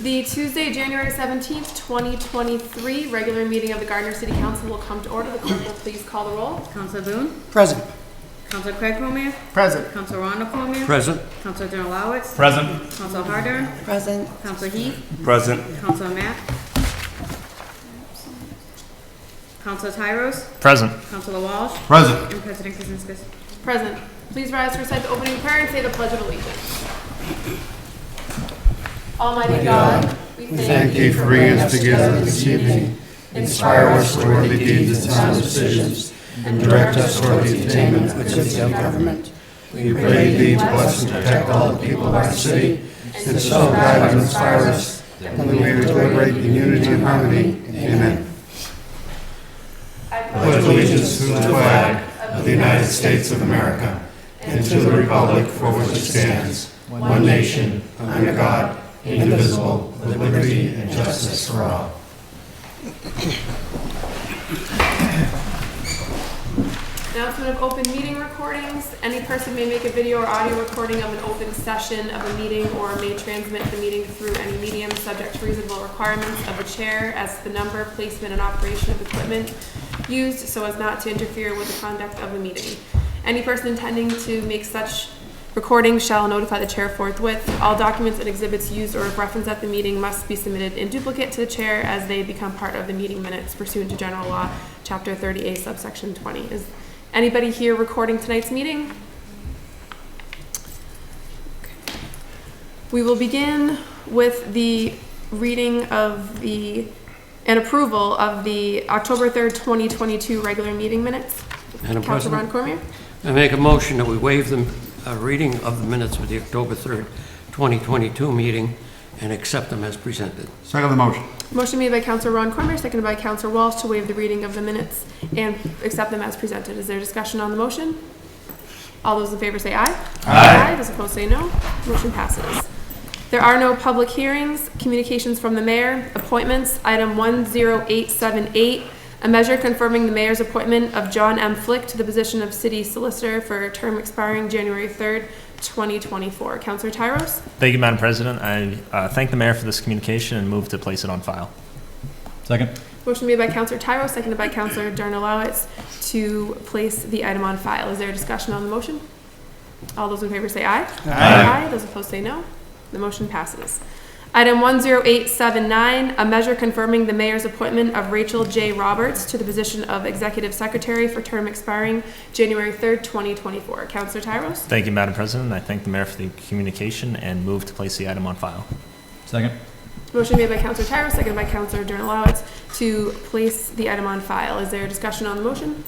The Tuesday, January 17th, 2023 regular meeting of the Gardner City Council will come to order. The clerk will please call the roll. Councilor Boone? Present. Councilor Craig Cormier? Present. Councilor Rhonda Cormier? Present. Councilor Darrell Lowitz? Present. Councilor Harder? Present. Councilor Heath? Present. Councilor Mack? Councilor Tyros? Present. Councilor Walsh? Present. And President Kaczynski. Present. Please rise to recite the opening prayer and say the Pledge of Allegiance. Almighty God, we Thank you for bringing us together this evening. Inspire us to worthy deeds and sound decisions, and direct us toward the attainment of the good of government. We pray thee to bless and protect all the people of our city, and so guide and inspire us, that we may deliberate in unity and harmony. Amen. I pledge allegiance to the flag of the United States of America, and to the republic for which it stands, one nation, under God, indivisible, with liberty and justice for all. Announcement of open meeting recordings. Any person may make a video or audio recording of an open session of a meeting or may transmit the meeting through any medium subject to reasonable requirements of the chair as to the number, placement, and operation of equipment used so as not to interfere with the conduct of the meeting. Any person intending to make such recording shall notify the chair forthwith. All documents and exhibits used or referenced at the meeting must be submitted in duplicate to the chair as they become part of the meeting minutes pursuant to General Law, Chapter 30A, subsection 20. Is anybody here recording tonight's meeting? Okay. We will begin with the reading of and approval of the October 3rd, 2022 regular meeting minutes. Madam Councilor Ron President, Cormier. I make a motion that we waive the reading of the minutes of the October 3rd, 2022 meeting and accept them as presented. Second the motion. Motion made by Councilor Ron Cormier, seconded by Councilor Walsh to waive the reading of the minutes and accept them as presented. Is there discussion on the motion? All those in favor say aye. Aye. Those opposed say no. Motion passes. There are no public hearings, communications from the mayor, appointments, item 10878, a measure confirming the mayor's appointment of John M. Flick to the position of city solicitor for a term expiring January 3rd, 2024. Councilor Tyros? Thank you, Madam President. I thank the mayor for this communication and move to place it on file. Second. Motion made by Councilor Tyros, seconded by Councilor Darnell Lowitz to place the item on file. Is there a discussion on the motion? All those in favor say aye. Aye. Those opposed say no. The motion passes. Item 10879, a measure confirming the mayor's appointment of Rachel J. Roberts to the position of executive secretary for term expiring January 3rd, 2024. Councilor Tyros? Thank you, Madam President. I thank the mayor for the communication and move to place the item on file. Second. Motion made by Councilor Tyros, seconded by Councilor Darnell Lowitz to place the item on file. Is there a discussion on the motion?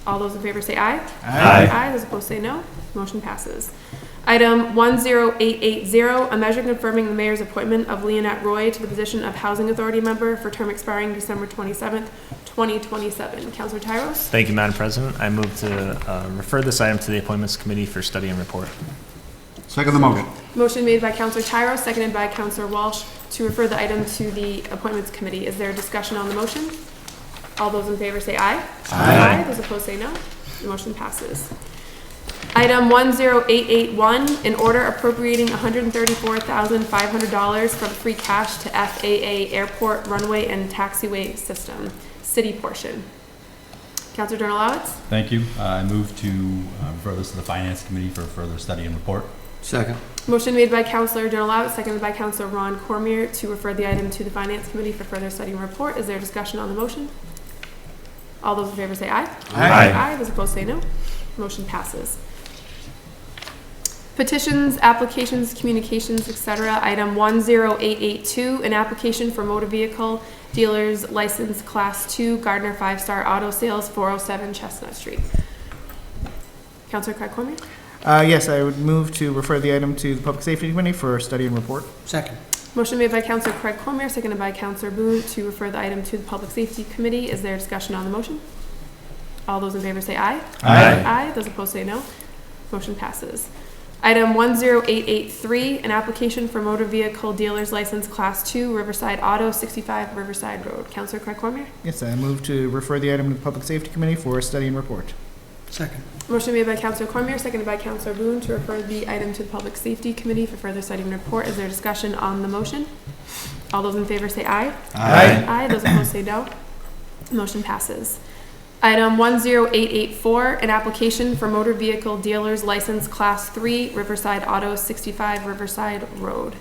All those in favor say aye. Aye. Aye. Those opposed say no. Motion passes. Item 10880, a measure confirming the mayor's appointment of Leonette Roy to the position of Housing Authority member for term expiring December 27th, 2027. Councilor Tyros? Thank you, Madam President. I move to refer this item to the Appointments Committee for study and report. Second the motion. Motion made by Councilor Tyros, seconded by Councilor Walsh to refer the item to the Appointments Committee. Is there a discussion on the motion? All those in favor say aye. Aye. Those opposed say no. The motion passes. Item 10881, an order appropriating $134,500 from free cash to FAA Airport Runway and Taxiway System, city portion. Councilor Darnell Lowitz? Thank you. I move to refer this to the Finance Committee for further study and report. Second. Motion made by Councilor Darnell Lowitz, seconded by Councilor Ron Cormier to refer the item to the Finance Committee for further study and report. Is there discussion on the motion? All those in favor say aye. Aye. Aye. Those opposed say no. Motion passes. Petitions, applications, communications, etc. Item 10882, an application for motor vehicle dealer's license class 2, Gardner 5-Star Auto Sales, 407 Chestnut Street. Councilor Craig Cormier? Yes, I would move to refer the item to the Public Safety Committee for study and report. Second. Motion made by Councilor Craig Cormier, seconded by Councilor Boone to refer the item to the Public Safety Committee. Is there discussion on the motion? All those in favor say aye. Aye. Aye. Those opposed say no. Motion passes. Item 10883, an application for motor vehicle dealer's license class 2, Riverside Auto, 65 Riverside Road. Councilor Craig Cormier? Yes, I move to refer the item to the Public Safety Committee for study and report. Second. Motion made by Counselor Cormier, seconded by Counselor Boone to refer the item to the Public Safety Committee for further study and report. Is there discussion on the motion? All those in favor say aye. Aye. Aye. Those opposed say no. Motion passes. Item 10884, an application for motor vehicle dealer's license Class 3, Riverside Auto, 65 Riverside Road.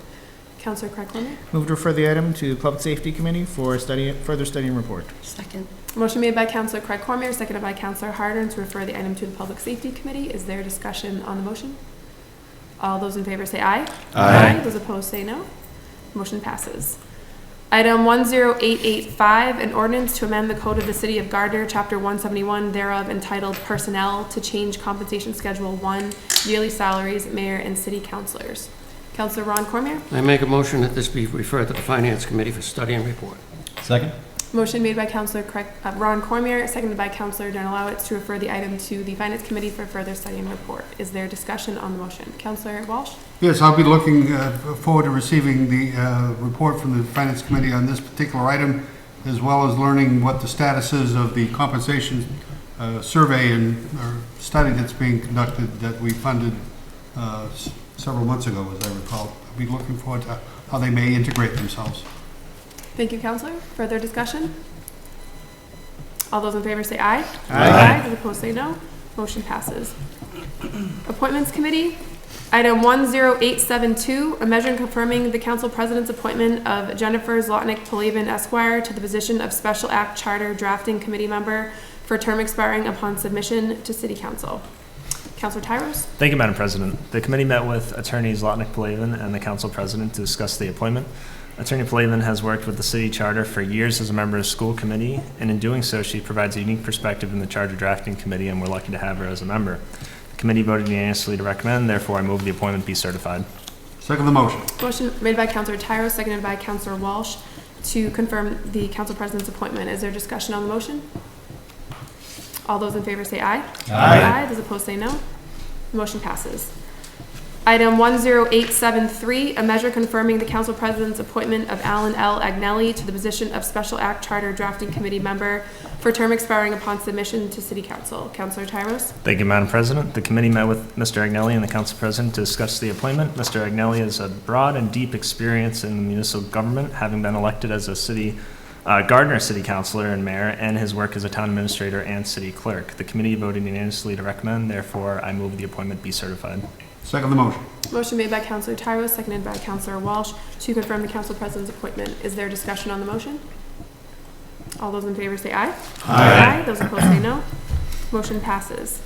Counselor Craig Cormier. Move to refer the item to the Public Safety Committee for further study and report. Second. Motion made by Counselor Craig Cormier, seconded by Counselor Harder to refer the item to the Public Safety Committee. Is there discussion on the motion? All those in favor say aye. Aye. Those opposed say no. Motion passes. Item 10885, an ordinance to amend the Code of the City of Gardner, Chapter 171 thereof, entitled Personnel, to change Compensation Schedule 1, Yearly Salaries, Mayor and City Councilors. Counselor Ron Cormier. I make a motion that this be referred to the Finance Committee for study and report. Second? Motion made by Counselor Ron Cormier, seconded by Counselor Donalowitz to refer the item to the Finance Committee for further study and report. Is there discussion on the motion? Counselor Walsh? Yes, I'll be looking forward to receiving the report from the Finance Committee on this particular item, as well as learning what the status is of the compensation survey and or study that's being conducted that we funded several months ago, as I recall. I'll be looking forward to how they may integrate themselves. Thank you, Counselor. Further discussion? All those in favor say aye. Aye. Those opposed say no. Motion passes. Appointments Committee. Item 10872, a measure confirming the Council President's appointment of Jennifer Zlotnick-Palavin Esquire to the position of Special Act Charter Drafting Committee Member for a term expiring upon submission to City Council. Counselor Tyros? Thank you, Madam President. The committee met with Attorney Zlotnick-Palavin and the Council President to discuss the appointment. Attorney Palavin has worked with the City Charter for years as a member of the school committee, and in doing so, she provides a unique perspective in the Charter Drafting Committee, and we're lucky to have her as a member. The committee voted unanimously to recommend, therefore I move the appointment be certified. Second the motion. Motion made by Counselor Tyros, seconded by Counselor Walsh to confirm the Council President's appointment. Is there discussion on the motion? All those in favor say aye. Aye. Those opposed say no. Motion passes. Item 10873, a measure confirming the Council President's appointment of Alan L. Agnelli to the position of Special Act Charter Drafting Committee Member for term expiring upon submission to City Council. Counselor Tyros? Thank you, Madam President. The committee met with Mr. Agnelli and the Council President to discuss the appointment. Mr. Agnelli has a broad and deep experience in municipal government, having been elected as a Gardner City Councilor and Mayor, and his work as a town administrator and city clerk. The committee voted unanimously to recommend, therefore I move the appointment be certified. Second the motion. Motion made by Counselor Tyros, seconded by Counselor Walsh to confirm the Council President's appointment. Is there discussion on the motion? All those in favor say aye. Aye. Those opposed say no. Motion passes.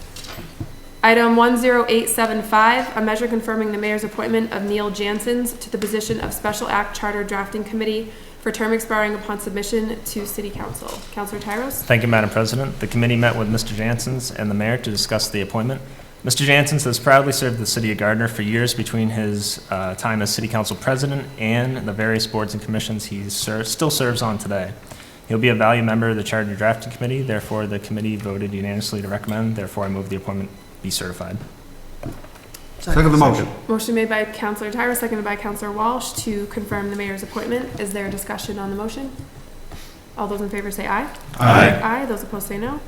Item 10875, a measure confirming the mayor's appointment of Neil Janssens to the position of Special Act Charter Drafting Committee for term expiring upon submission to City Council. Counselor Tyros? Thank you, Madam President. The committee met with Mr. Janssens and the mayor to discuss the appointment. Mr. Janssens has proudly served the city of Gardner for years between his time as City Council President and the various boards and commissions he still serves on today. He'll be a valued member of the Charter Drafting Committee, therefore the committee voted unanimously to recommend, therefore I move the appointment be certified. Second the motion. Motion made by Counselor Tyros, seconded by Counselor Walsh to confirm the mayor's appointment. Is there a discussion on the motion? All those in favor say aye. Aye. Those opposed say no.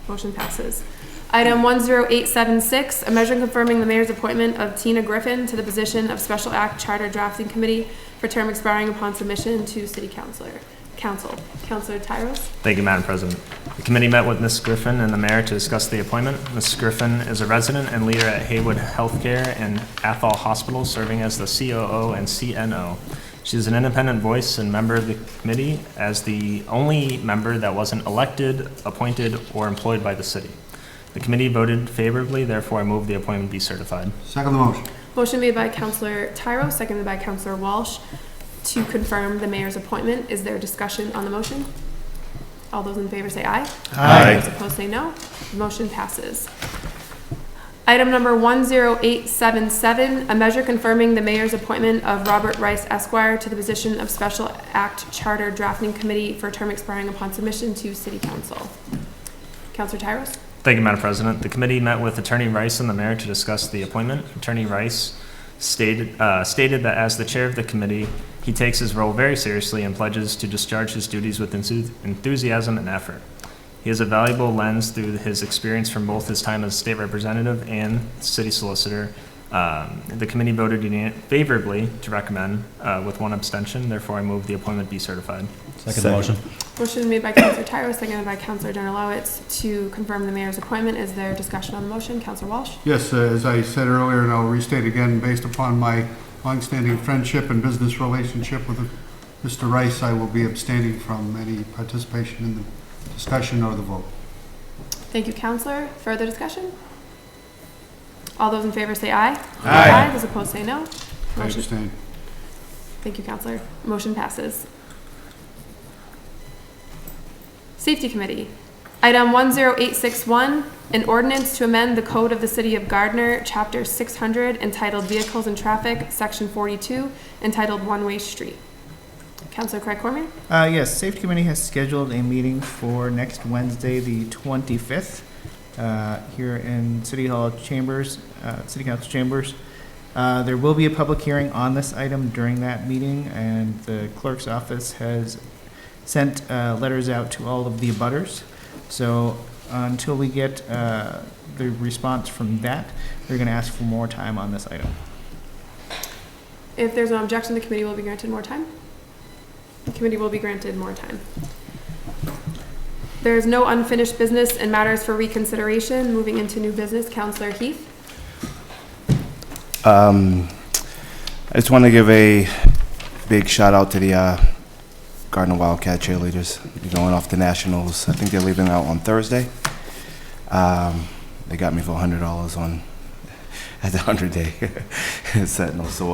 Motion passes. Item 10876, a measure confirming the mayor's appointment of Tina Griffin to the position of Special Act Charter Drafting Committee for term expiring upon submission to City Council. Counselor Tyros? Thank you, Madam President. The committee met with Ms. Griffin and the mayor to discuss the appointment. Ms. Griffin is a resident and leader at Haywood Healthcare and Athol Hospital, serving as the COO and CNO. She is an independent voice and member of the committee as the only member that wasn't elected, appointed, or employed by the city. The committee voted favorably, therefore I move the appointment be certified. Second the motion. Motion made by Counselor Tyros, seconded by Counselor Walsh to confirm the mayor's appointment. Is there discussion on the motion? All those in favor say aye. Aye. Those opposed say no. Motion passes. Item number 10877, a measure confirming the mayor's appointment of Robert Rice Esquire to the position of Special Act Charter Drafting Committee for term expiring upon submission to City Council. Counselor Tyros? Thank you, Madam President. The committee met with Attorney Rice and the mayor to discuss the appointment. Attorney Rice stated that as the chair of the committee, he takes his role very seriously and pledges to discharge his duties with enthusiasm and effort. He has a valuable lens through his experience from both his time as state representative and city solicitor. The committee voted favorably to recommend with one abstention. Therefore, I move the appointment be certified. Second motion. Motion made by Counselor Tyros, seconded by Counselor Donalowitz to confirm the mayor's appointment. Is there discussion on the motion? Counselor Walsh? Yes, as I said earlier, and I'll restate again, based upon my longstanding friendship and business relationship with Mr. Rice, I will be abstaining from any participation in the discussion or the vote. Thank you, Counselor. Further discussion? All those in favor say aye. Aye. Those opposed say no. I Motion. abstain. Thank you, Counselor. Motion passes. Safety Committee. Item 10861, an ordinance to amend the Code of the City of Gardner, Chapter 600, entitled Vehicles and Traffic, Section 42, entitled One-Way Street. Counselor Craig Cormier? Yes, Safety Committee has scheduled a meeting for next Wednesday, the 25th, here in City Hall Chambers, City Council Chambers. There will be a public hearing on this item during that meeting, and the clerk's office has sent letters out to all of the abutters. So until we get the response from that, we're going to ask for more time on this item. If there's no objection, the committee will be granted more time. The committee will be granted more time. There is no unfinished business and matters for reconsideration. Moving into new business, Counselor Heath. I just want to give a big shout out to the Gardner Wildcat cheerleaders. They're going off to nationals. I think they're leaving out on Thursday. They got me for $100 on at the 100-day sentinel. So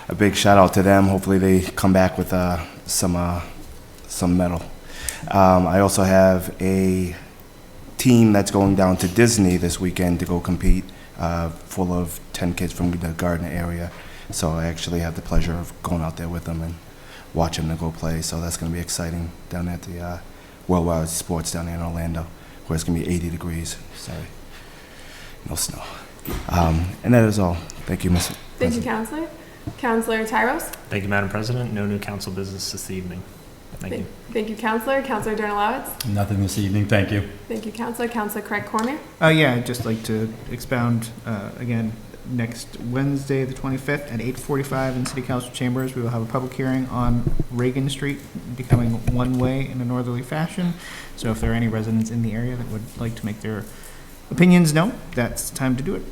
a big shout out to them. Hopefully they come back with some medal. I also have a team that's going down to Disney this weekend to go compete, full of 10 kids from the Gardner area. So I actually have the pleasure of going out there with them and watching them go play. So that's going to be exciting down at the Worldwide Sports down there in Orlando, where it's going to be 80 degrees. Sorry, no snow. And that is all. Thank you, Ms. Thank you, Counselor. Counselor Tyros. Thank you, Madam President. No new council business this evening. Thank you. Thank you, Counselor. Counselor Donalowitz. Nothing this evening, thank you. Thank you, Counselor. Counselor Craig Cormier. Yeah, I'd just like to expound again. Next Wednesday, the 25th at 8:45 in City Council Chambers, we will have a public hearing on Reagan Street becoming one way in a northerly fashion. So if there are any residents in the area that would like to make their opinions known, that's the time to do it.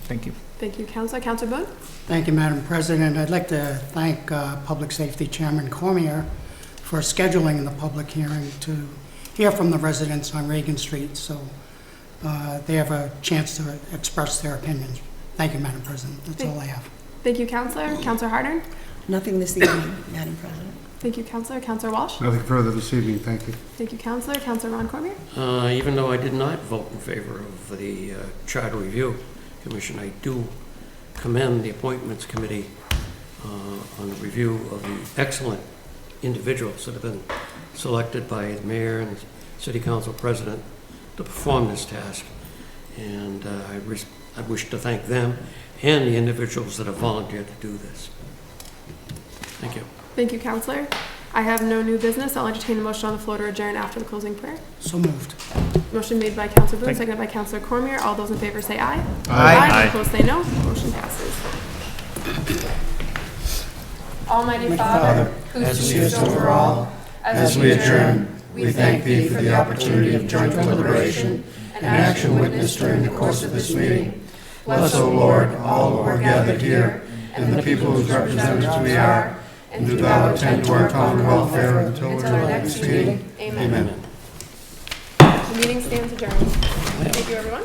Thank you. Thank you, Counselor. Counselor Boone. Thank you, Madam President. I'd like to thank Public Safety Chairman Cormier for scheduling the public hearing to hear from the residents on Reagan Street, so they have a chance to express their opinions. Thank you, Madam President. That's all I have. Thank you, Counselor. Counselor Hardern. Nothing this evening, Madam President. Thank you, Counselor. Counselor Walsh. Nothing further this evening, thank you. Thank you, Counselor. Counselor Ron Cormier. Even though I did not vote in favor of the Charter Review Commission, I do commend the Appointments Committee on the review of the excellent individuals that have been selected by the Mayor and City Council President to perform this task. And I wish to thank them and the individuals that have volunteered to do this. Thank you. Thank you, Counselor. I have no new business. I'll entertain a motion on the floor to adjourn after the closing prayer. So moved. Motion made by Counselor Boone, seconded by Counselor Cormier. All those in favor say aye. Aye. Those opposed say no. Motion passes. Almighty Father, who seest over all, As we adjourn, we thank Thee for the opportunity of joint deliberation and action witnessed during the course of this meeting. Bless, O Lord, all who are gathered here, and the people whose representatives we are, and do Thou attend to our common welfare until our next meeting. Amen. The meeting stands adjourned. Thank you, everyone.